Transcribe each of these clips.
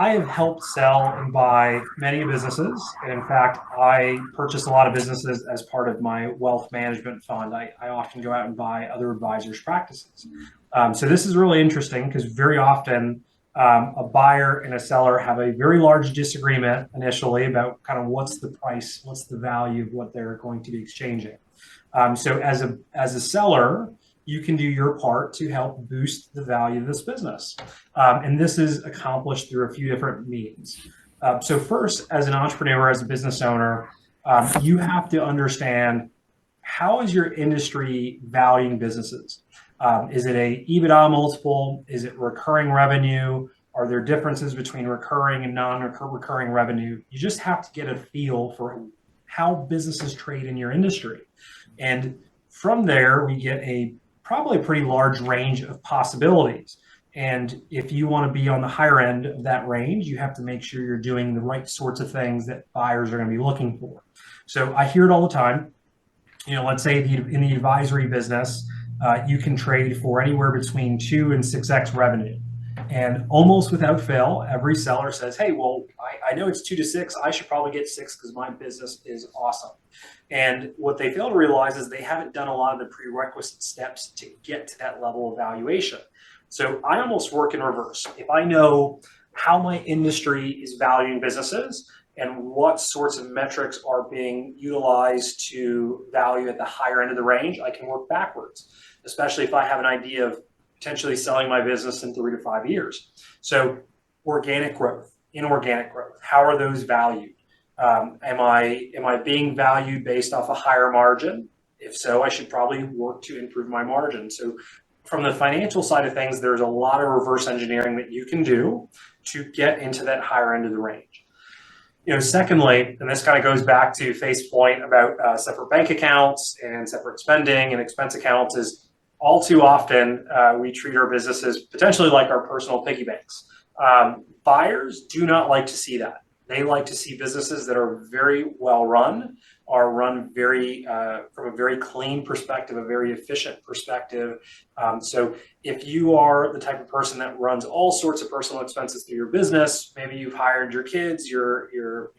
I have helped sell and buy many businesses. And in fact, I purchase a lot of businesses as part of my wealth management fund. I often go out and buy other advisors' practices. So this is really interesting because very often a buyer and a seller have a very large disagreement initially about kind of what's the price, what's the value of what they're going to be exchanging. So as a seller, you can do your part to help boost the value of this business. And this is accomplished through a few different means. So first, as an entrepreneur, as a business owner, you have to understand, how is your industry valuing businesses? Is it a EBITDA multiple? Is it recurring revenue? Are there differences between recurring and non-recurring revenue? You just have to get a feel for how businesses trade in your industry. And from there, we get probably a pretty large range of possibilities. And if you want to be on the higher end of that range, you have to make sure you're doing the right sorts of things that buyers are going to be looking for. So I hear it all the time. Let's say in the advisory business, you can trade for anywhere between 2 and 6x revenue. And almost without fail, every seller says, hey, well, I know it's 2 to 6. I should probably get 6 because my business is awesome. And what they fail to realize is they haven't done a lot of the prerequisite steps to get to that level of valuation. So I almost work in reverse. If I know how my industry is valuing businesses and what sorts of metrics are being utilized to value at the higher end of the range, I can work backwards, especially if I have an idea of potentially selling my business in 3 to 5 years. So organic growth, inorganic growth, how are those valued? Am I being valued based off a higher margin? If so, I should probably work to improve my margin. So from the financial side of things, there's a lot of reverse engineering that you can do to get into that higher end of the range. Secondly, and this kind of goes back to Faith's point about separate bank accounts and separate spending and expense accounts, is all too often we treat our businesses potentially like our personal piggy banks. Buyers do not like to see that. They like to see businesses that are very well run, are run from a very clean perspective, a very efficient perspective. So if you are the type of person that runs all sorts of personal expenses through your business, maybe you've hired your kids, your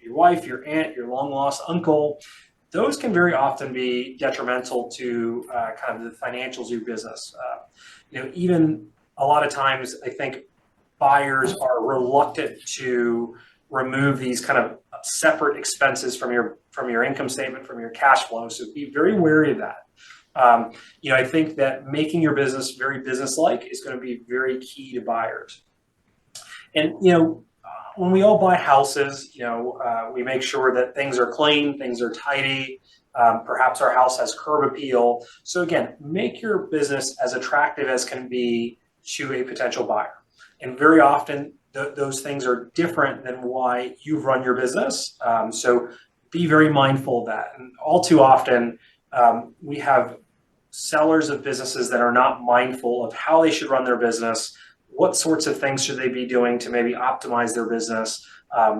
wife, your aunt, your long lost uncle, those can very often be detrimental to kind of the financials of your business. Even a lot of times, I think buyers are reluctant to remove these kind of separate expenses from your income statement, from your cash flow. So be very wary of that. I think that making your business very business-like is going to be very key to buyers. And when we all buy houses, we make sure that things are clean, things are tidy. Perhaps our house has curb appeal. So again, make your business as attractive as can be to a potential buyer. And very often, those things are different than why you've run your business. So be very mindful of that. And all too often, we have sellers of businesses that are not mindful of how they should run their business. What sorts of things should they be doing to maybe optimize their business?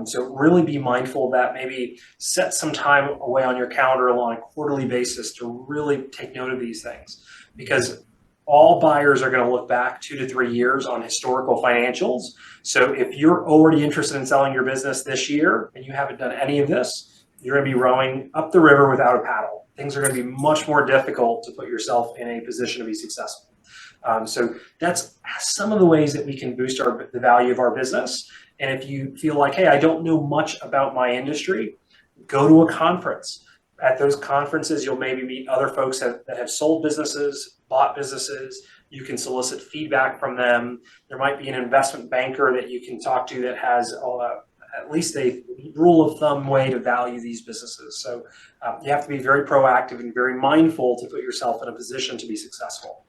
So really be mindful of that. Maybe set some time away on your calendar on a quarterly basis to really take note of these things, because all buyers are going to look back 2 to 3 years on historical financials. So if you're already interested in selling your business this year and you haven't done any of this, you're going to be rowing up the river without a paddle. Things are going to be much more difficult to put yourself in a position to be successful. So that's some of the ways that we can boost the value of our business. And if you feel like, hey, I don't know much about my industry, go to a conference. At those conferences, you'll maybe meet other folks that have sold businesses, bought businesses. You can solicit feedback from them. There might be an investment banker that you can talk to that has at least a rule of thumb way to value these businesses. So you have to be very proactive and very mindful to put yourself in a position to be successful.